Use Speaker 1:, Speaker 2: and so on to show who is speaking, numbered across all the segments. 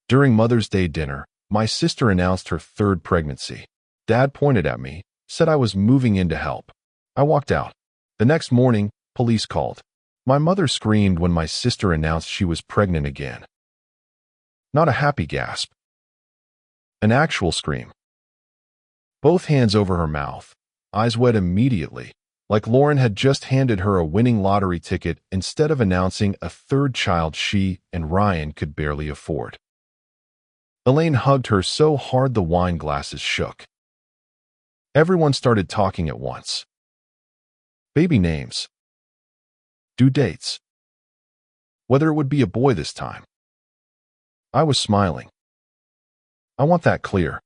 Speaker 1: During Mother's Day dinner, my sister announced her third pregnancy. Dad pointed at me, said I was moving in to help. I walked out. The next morning, police called. My mother screamed when my sister announced she was pregnant again. Not a happy gasp. An actual scream. Both hands over her mouth, eyes wet immediately, like Lauren had just handed her a winning lottery ticket instead of announcing a third child she and Ryan could barely afford. Elaine hugged her so hard the wine glasses shook. Everyone started talking at once. Baby names. Due dates. Whether it would be a boy this time. I was smiling. I want that clear.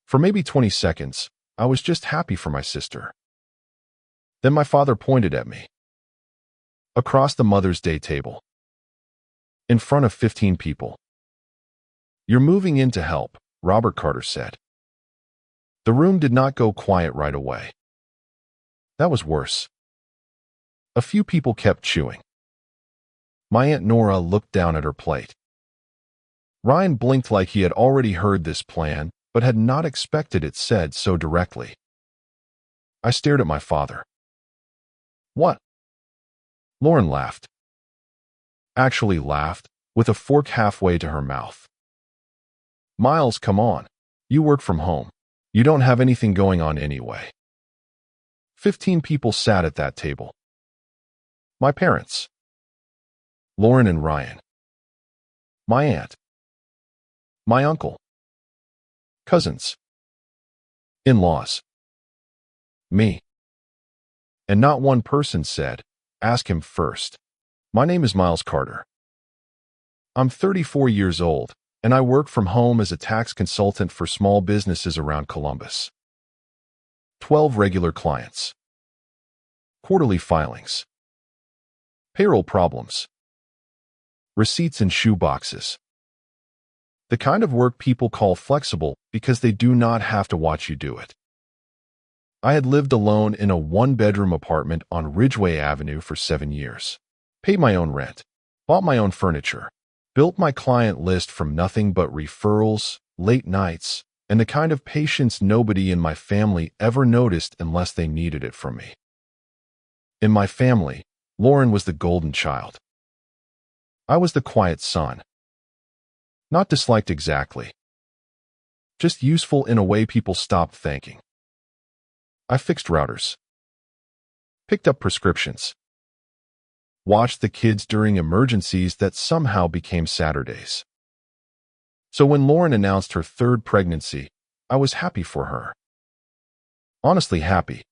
Speaker 1: For maybe 20 seconds, I was just happy for my sister. Then my father pointed at me. Across the Mother's Day table. In front of 15 people. "You're moving in to help," Robert Carter said. The room did not go quiet right away. That was worse. A few people kept chewing. My Aunt Nora looked down at her plate. Ryan blinked like he had already heard this plan, but had not expected it said so directly. I stared at my father. "What?" Lauren laughed. Actually laughed, with a fork halfway to her mouth. "Miles, come on. You work from home. You don't have anything going on anyway." 15 people sat at that table. My parents. Lauren and Ryan. My aunt. My uncle. Cousins. In-laws. Me. And not one person said, "Ask him first." My name is Miles Carter. I'm 34 years old, and I work from home as a tax consultant for small businesses around Columbus. 12 regular clients. Quarterly filings. Payroll problems. Receipts and shoe boxes. The kind of work people call flexible because they do not have to watch you do it. I had lived alone in a one-bedroom apartment on Ridgeway Avenue for 7 years. Paid my own rent. Bought my own furniture. Built my client list from nothing but referrals, late nights, and the kind of patience nobody in my family ever noticed unless they needed it from me. In my family, Lauren was the golden child. I was the quiet son. Not disliked exactly. Just useful in a way people stopped thanking. I fixed routers. Picked up prescriptions. Watched the kids during emergencies that somehow became Saturdays. So when Lauren announced her third pregnancy, I was happy for her. Honestly happy.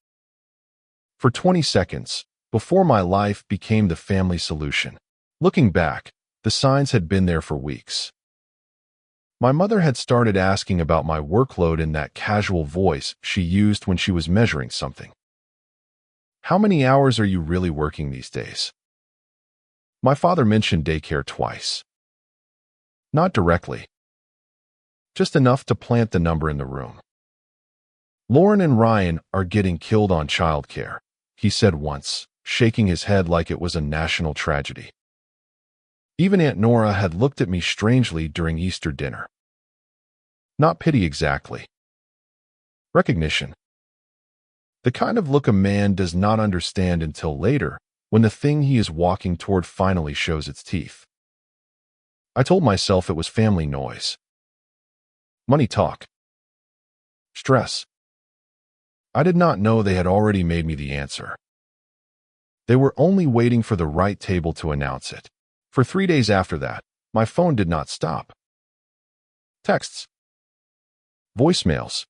Speaker 1: For 20 seconds, before my life became the family solution. Looking back, the signs had been there for weeks. My mother had started asking about my workload in that casual voice she used when she was measuring something. "How many hours are you really working these days?" My father mentioned daycare twice. Not directly. Just enough to plant the number in the room. "Lauren and Ryan are getting killed on childcare," he said once, shaking his head like it was a national tragedy. Even Aunt Nora had looked at me strangely during Easter dinner. Not pity exactly. Recognition. The kind of look a man does not understand until later, when the thing he is walking toward finally shows its teeth. I told myself it was family noise. Money talk. Stress. I did not know they had already made me the answer. They were only waiting for the right table to announce it. For 3 days after that, my phone did not stop. Texts. Voicemails.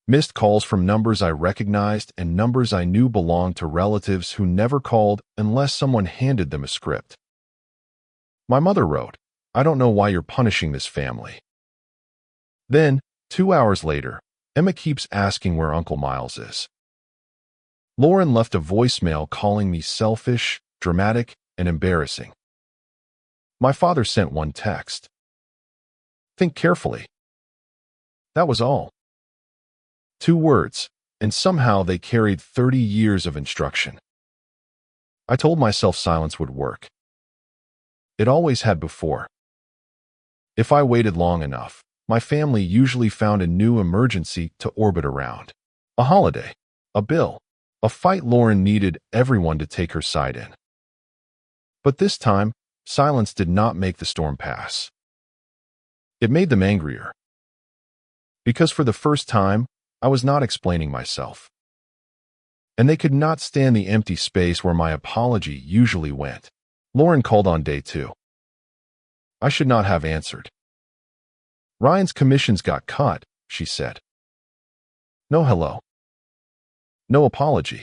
Speaker 1: Missed calls from numbers I recognized and numbers I knew belonged to relatives who never called unless someone handed them a script. My mother wrote, "I don't know why you're punishing this family." Then, 2 hours later, Emma keeps asking where Uncle Miles is. Lauren left a voicemail calling me selfish, dramatic, and embarrassing. My father sent one text. "Think carefully." That was all. 2 words, and somehow they carried 30 years of instruction. I told myself silence would work. It always had before. If I waited long enough, my family usually found a new emergency to orbit around. A holiday, a bill, a fight Lauren needed everyone to take her side in. But this time, silence did not make the storm pass. It made them angrier. Because for the first time, I was not explaining myself. And they could not stand the empty space where my apology usually went. Lauren called on day 2. I should not have answered. Ryan's commissions got cut, she said. No hello. No apology.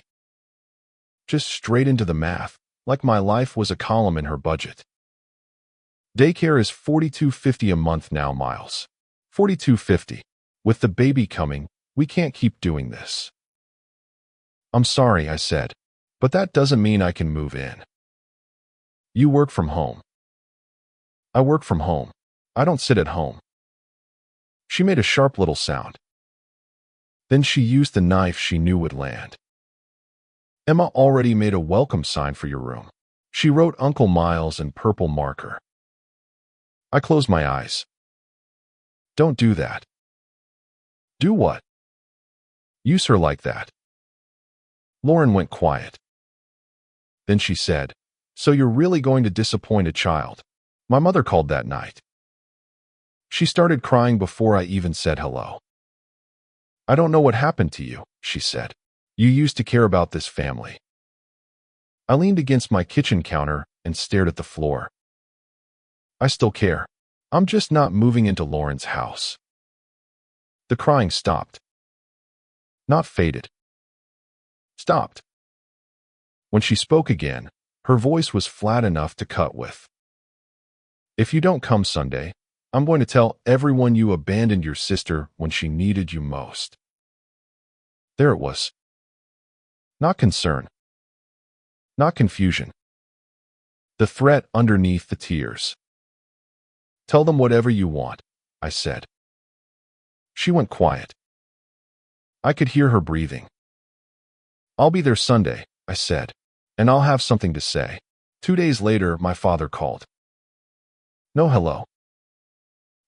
Speaker 1: Just straight into the math, like my life was a column in her budget. Daycare is $42.50 a month now, Miles. $42.50. With the baby coming, we can't keep doing this. I'm sorry, I said, but that doesn't mean I can move in. You work from home. I work from home. I don't sit at home. She made a sharp little sound. Then she used the knife she knew would land. Emma already made a welcome sign for your room. She wrote Uncle Miles in purple marker. I closed my eyes. Don't do that. Do what? Use her like that. Lauren went quiet. Then she said, So you're really going to disappoint a child? My mother called that night. She started crying before I even said hello. I don't know what happened to you, she said. You used to care about this family. I leaned against my kitchen counter and stared at the floor. I still care. I'm just not moving into Lauren's house. The crying stopped. Not faded. Stopped. When she spoke again, her voice was flat enough to cut with. If you don't come Sunday, I'm going to tell everyone you abandoned your sister when she needed you most. There it was. Not concern. Not confusion. The threat underneath the tears. Tell them whatever you want, I said. She went quiet. I could hear her breathing. I'll be there Sunday, I said, and I'll have something to say. 2 days later, my father called. No hello.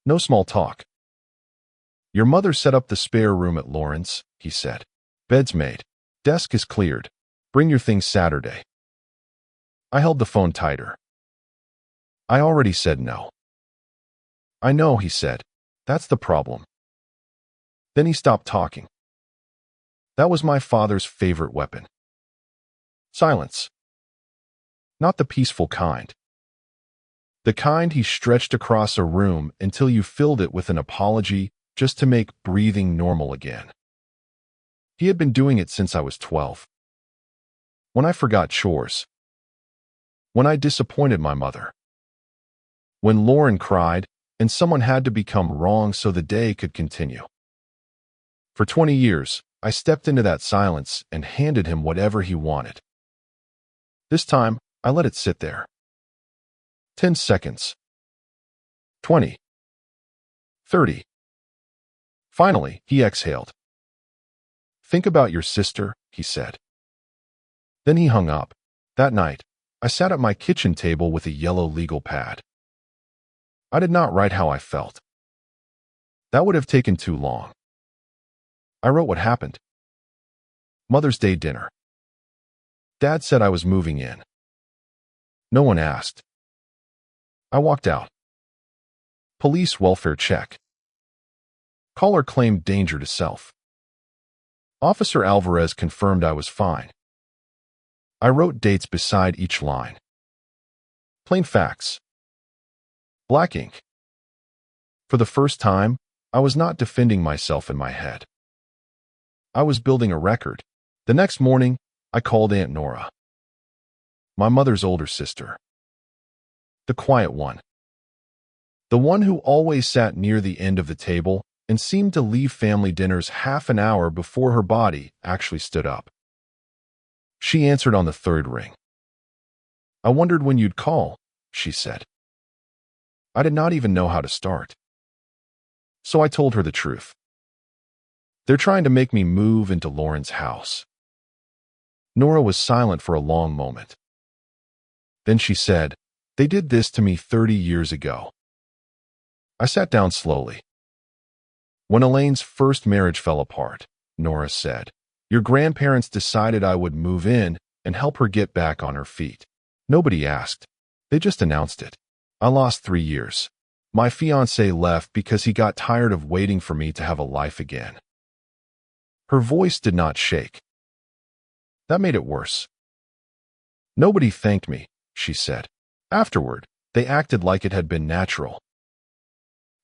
Speaker 1: No small talk. Your mother set up the spare room at Lauren's, he said. Bed's made. Desk is cleared. Bring your things Saturday. I held the phone tighter. I already said no. I know, he said. That's the problem. Then he stopped talking. That was my father's favorite weapon. Silence. Not the peaceful kind. The kind he stretched across a room until you filled it with an apology just to make breathing normal again. He had been doing it since I was 12. When I forgot chores. When I disappointed my mother. When Lauren cried and someone had to become wrong so the day could continue. For 20 years, I stepped into that silence and handed him whatever he wanted. This time, I let it sit there. 10 seconds. 20. 30. Finally, he exhaled. Think about your sister, he said. Then he hung up. That night, I sat at my kitchen table with a yellow legal pad. I did not write how I felt. That would have taken too long. I wrote what happened. Mother's Day dinner. Dad said I was moving in. No one asked. I walked out. Police welfare check. Caller claimed danger to self. Officer Alvarez confirmed I was fine. I wrote dates beside each line. Plain facts. Black ink. For the first time, I was not defending myself in my head. I was building a record. The next morning, I called Aunt Nora. My mother's older sister. The quiet one. The one who always sat near the end of the table and seemed to leave family dinners half an hour before her body actually stood up. She answered on the third ring. I wondered when you'd call, she said. I did not even know how to start. So I told her the truth. They're trying to make me move into Lauren's house. Nora was silent for a long moment. Then she said, They did this to me 30 years ago. I sat down slowly. When Elaine's first marriage fell apart, Nora said, your grandparents decided I would move in and help her get back on her feet. Nobody asked. They just announced it. I lost 3 years. My fiancé left because he got tired of waiting for me to have a life again. Her voice did not shake. That made it worse. Nobody thanked me, she said. Afterward, they acted like it had been natural.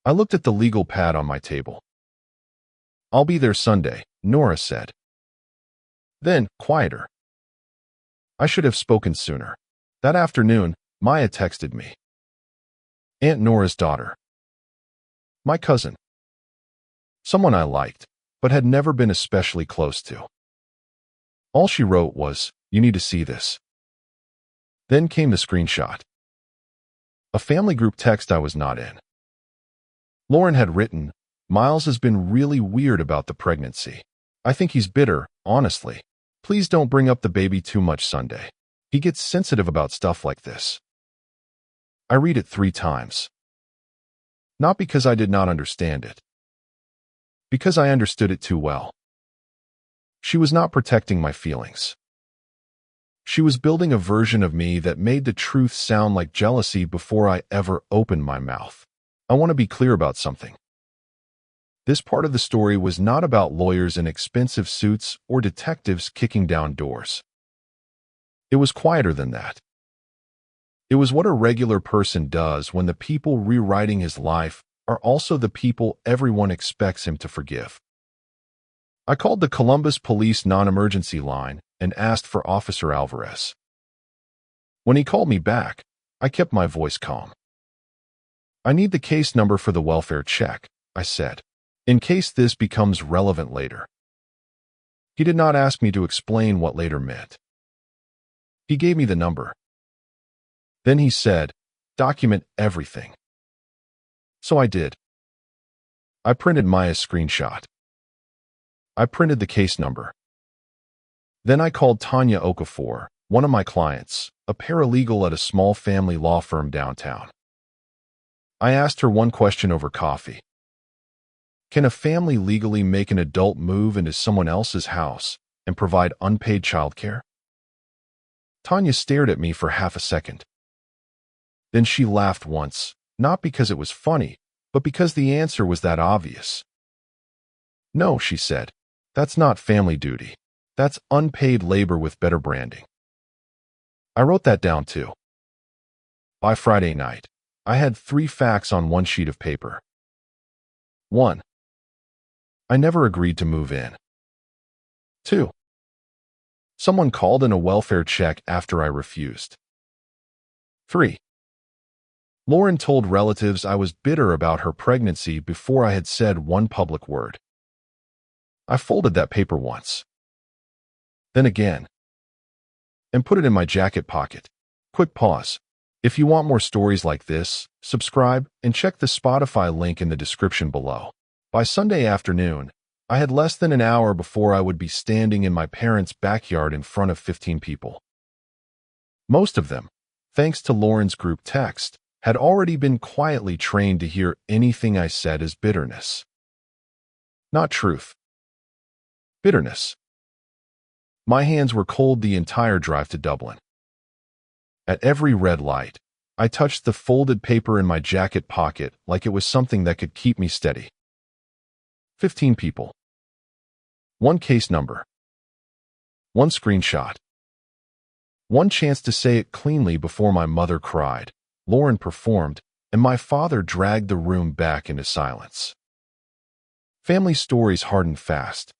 Speaker 1: I looked at the legal pad on my table. I'll be there Sunday, Nora said. Then, quieter. I should have spoken sooner. That afternoon, Maya texted me. Aunt Nora's daughter. My cousin. Someone I liked, but had never been especially close to. All she wrote was, you need to see this. Then came the screenshot. A family group text I was not in. Lauren had written, Miles has been really weird about the pregnancy. I think he's bitter, honestly. Please don't bring up the baby too much Sunday. He gets sensitive about stuff like this. I read it 3 times. Not because I did not understand it. Because I understood it too well. She was not protecting my feelings. She was building a version of me that made the truth sound like jealousy before I ever opened my mouth. I want to be clear about something. This part of the story was not about lawyers in expensive suits or detectives kicking down doors. It was quieter than that. It was what a regular person does when the people rewriting his life are also the people everyone expects him to forgive. I called the Columbus Police non-emergency line and asked for Officer Alvarez. When he called me back, I kept my voice calm. I need the case number for the welfare check, I said, in case this becomes relevant later. He did not ask me to explain what later meant. He gave me the number. Then he said, document everything. So I did. I printed Maya's screenshot. I printed the case number. Then I called Tanya Okafor, one of my clients, a paralegal at a small family law firm downtown. I asked her one question over coffee. Can a family legally make an adult move into someone else's house and provide unpaid childcare? Tanya stared at me for half a second. Then she laughed once, not because it was funny, but because the answer was that obvious. No, she said, that's not family duty. That's unpaid labor with better branding. I wrote that down too. By Friday night, I had 3 facts on one sheet of paper. 1. I never agreed to move in. 2. Someone called in a welfare check after I refused. 3. Lauren told relatives I was bitter about her pregnancy before I had said one public word. I folded that paper once. Then again. And put it in my jacket pocket. Quick pause. If you want more stories like this, subscribe and check the Spotify link in the description below. By Sunday afternoon, I had less than an hour before I would be standing in my parents' backyard in front of 15 people. Most of them, thanks to Lauren's group text, had already been quietly trained to hear anything I said as bitterness. Not truth. Bitterness. My hands were cold the entire drive to Dublin. At every red light, I touched the folded paper in my jacket pocket like it was something that could keep me steady. 15 people. 1 case number. 1 screenshot. 1 chance to say it cleanly before my mother cried, Lauren performed, and my father dragged the room back into silence. Family stories harden fast.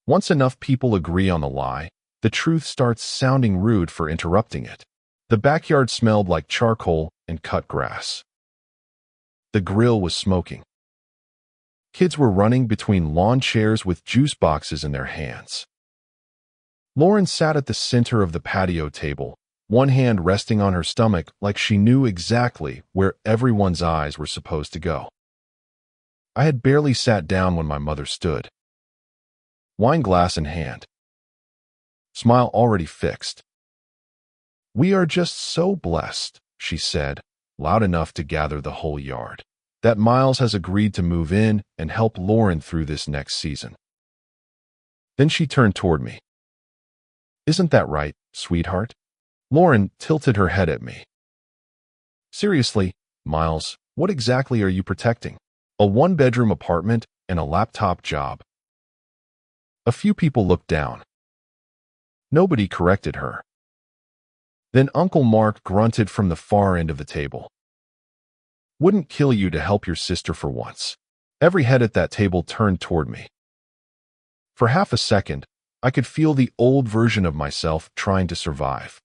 Speaker 1: Once enough people agree on the lie, the truth starts sounding rude for interrupting it. The backyard smelled like charcoal and cut grass. The grill was smoking. Kids were running between lawn chairs with juice boxes in their hands. Lauren sat at the center of the patio table, one hand resting on her stomach like she knew exactly where everyone's eyes were supposed to go. I had barely sat down when my mother stood. Wine glass in hand. Smile already fixed. We are just so blessed, she said, loud enough to gather the whole yard. that Miles has agreed to move in and help Lauren through this next season. Then she turned toward me. Isn't that right, sweetheart? Lauren tilted her head at me. Seriously, Miles, what exactly are you protecting? A one-bedroom apartment and a laptop job. A few people looked down. Nobody corrected her. Then Uncle Mark grunted from the far end of the table. Wouldn't kill you to help your sister for once. Every head at that table turned toward me. For half a second, I could feel the old version of myself trying to survive.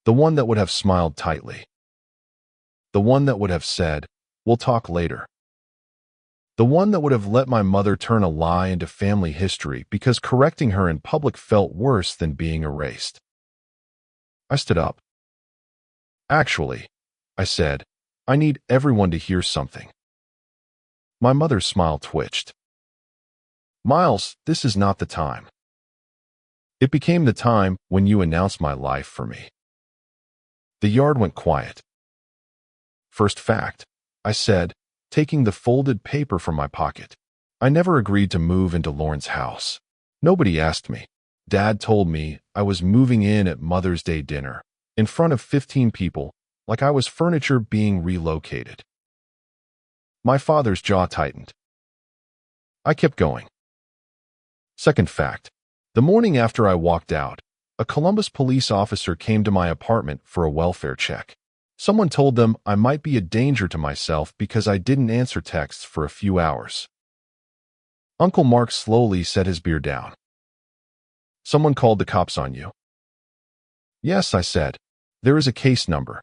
Speaker 1: The one that would have smiled tightly. The one that would have said, "We'll talk later." The one that would have let my mother turn a lie into family history because correcting her in public felt worse than being erased. I stood up. Actually, I said, I need everyone to hear something. My mother's smile twitched. Miles, this is not the time. It became the time when you announced my life for me. The yard went quiet. First fact, I said, taking the folded paper from my pocket. I never agreed to move into Lauren's house. Nobody asked me. Dad told me I was moving in at Mother's Day dinner, in front of 15 people, like I was furniture being relocated. My father's jaw tightened. I kept going. Second fact, the morning after I walked out, a Columbus police officer came to my apartment for a welfare check. Someone told them I might be a danger to myself because I didn't answer texts for a few hours. Uncle Mark slowly set his beer down. Someone called the cops on you? Yes, I said. There is a case number.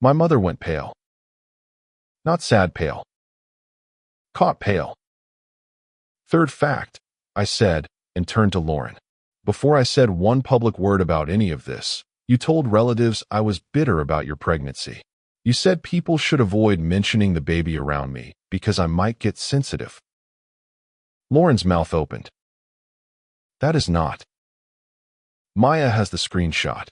Speaker 1: My mother went pale. Not sad pale. Caught pale. Third fact, I said, and turned to Lauren. Before I said one public word about any of this, you told relatives I was bitter about your pregnancy. You said people should avoid mentioning the baby around me because I might get sensitive. Lauren's mouth opened. That is not. Maya has the screenshot.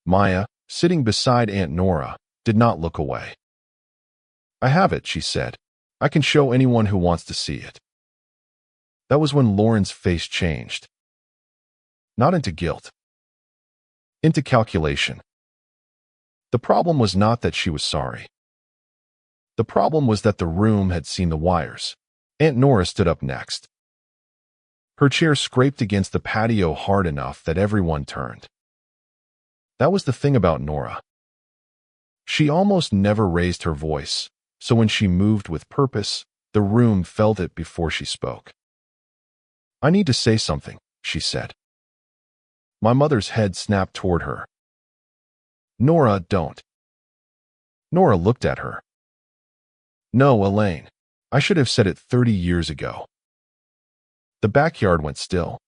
Speaker 1: Maya, sitting beside Aunt Nora, did not look away. I have it, she said. I can show anyone who wants to see it. That was when Lauren's face changed. Not into guilt. Into calculation. The problem was not that she was sorry. The problem was that the room had seen the wires. Aunt Nora stood up next. Her chair scraped against the patio hard enough that everyone turned. That was the thing about Nora. She almost never raised her voice, so when she moved with purpose, the room felt it before she spoke. I need to say something, she said. My mother's head snapped toward her. Nora, don't. Nora looked at her. No, Elaine. I should have said it 30 years ago. The backyard went still.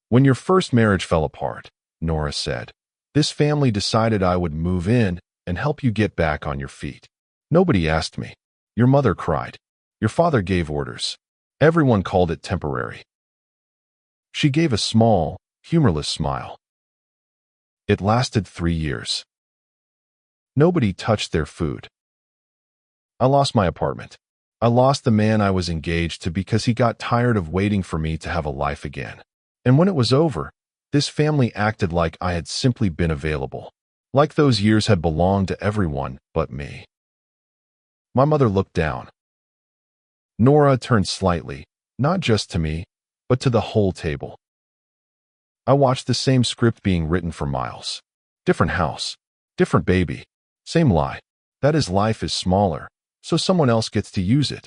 Speaker 1: When your first marriage fell apart, Nora said, this family decided I would move in and help you get back on your feet. Nobody asked me. Your mother cried. Your father gave orders. Everyone called it temporary. She gave a small, humorless smile. It lasted 3 years. Nobody touched their food. I lost my apartment. I lost the man I was engaged to because he got tired of waiting for me to have a life again. And when it was over, this family acted like I had simply been available, like those years had belonged to everyone but me. My mother looked down. Nora turned slightly, not just to me, but to the whole table. I watched the same script being written for Miles. Different house, different baby, same lie. That his life is smaller, so someone else gets to use it.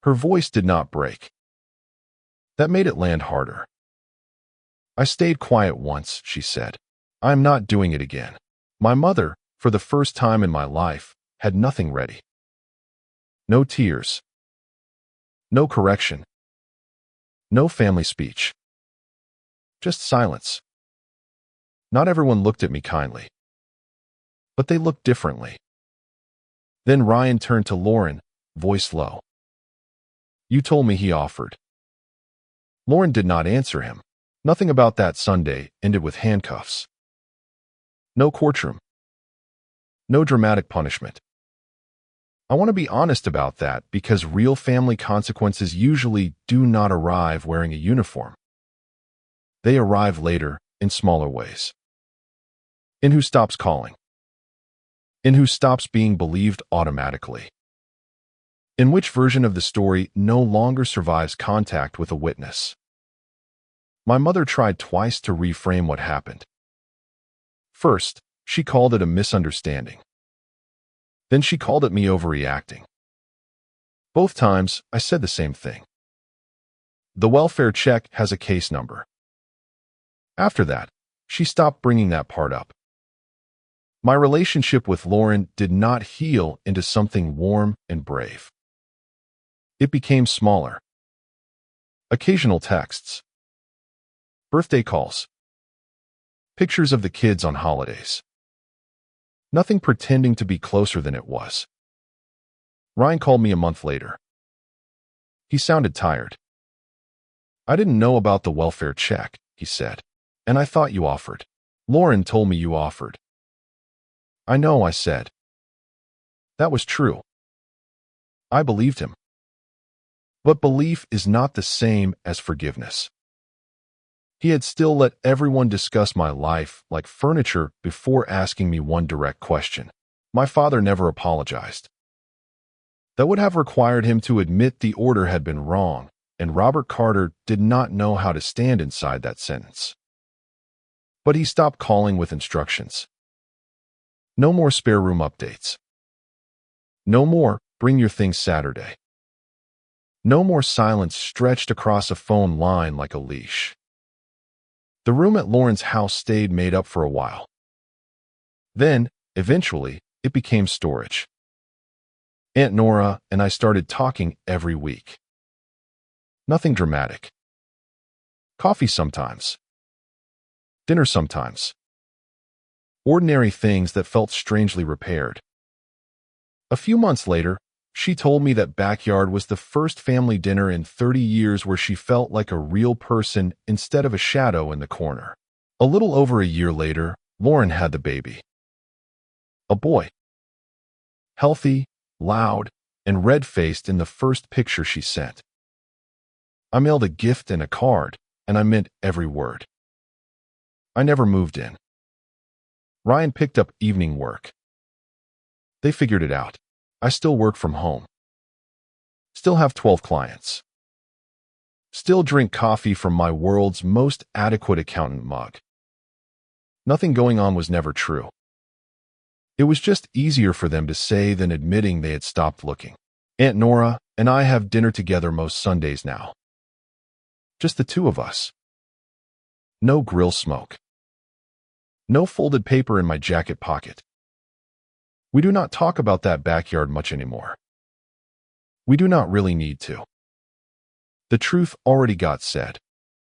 Speaker 1: Her voice did not break. That made it land harder. I stayed quiet once, she said. I'm not doing it again. My mother, for the first time in my life, had nothing ready. No tears. No correction. No family speech. Just silence. Not everyone looked at me kindly. But they looked differently. Then Ryan turned to Lauren, voice low. You told me he offered. Lauren did not answer him. Nothing about that Sunday ended with handcuffs. No courtroom. No dramatic punishment. I want to be honest about that because real family consequences usually do not arrive wearing a uniform. They arrive later in smaller ways. In who stops calling. In who stops being believed automatically. In which version of the story no longer survives contact with a witness. My mother tried twice to reframe what happened. First, she called it a misunderstanding. Then she called it me overreacting. Both times, I said the same thing. The welfare check has a case number. After that, she stopped bringing that part up. My relationship with Lauren did not heal into something warm and brave. It became smaller. Occasional texts. Birthday calls. Pictures of the kids on holidays. Nothing pretending to be closer than it was. Ryan called me a month later. He sounded tired. I didn't know about the welfare check, he said. And I thought you offered. Lauren told me you offered. I know, I said. That was true. I believed him. But belief is not the same as forgiveness. He had still let everyone discuss my life like furniture before asking me one direct question. My father never apologized. That would have required him to admit the order had been wrong, and Robert Carter did not know how to stand inside that sentence. But he stopped calling with instructions. No more spare room updates. No more, bring your things Saturday. No more silence stretched across a phone line like a leash. The room at Lauren's house stayed made up for a while. Then, eventually, it became storage. Aunt Nora and I started talking every week. Nothing dramatic. Coffee sometimes. Dinner sometimes. Ordinary things that felt strangely repaired. A few months later, she told me that backyard was the first family dinner in 30 years where she felt like a real person instead of a shadow in the corner. A little over a year later, Lauren had the baby. A boy. Healthy, loud, and red-faced in the first picture she sent. I mailed a gift and a card, and I meant every word. I never moved in. Ryan picked up evening work. They figured it out. I still work from home. Still have 12 clients. Still drink coffee from my world's most adequate accountant mug. Nothing going on was never true. It was just easier for them to say than admitting they had stopped looking. Aunt Nora and I have dinner together most Sundays now. Just the two of us. No grill smoke. No folded paper in my jacket pocket. We do not talk about that backyard much anymore. We do not really need to. The truth already got said.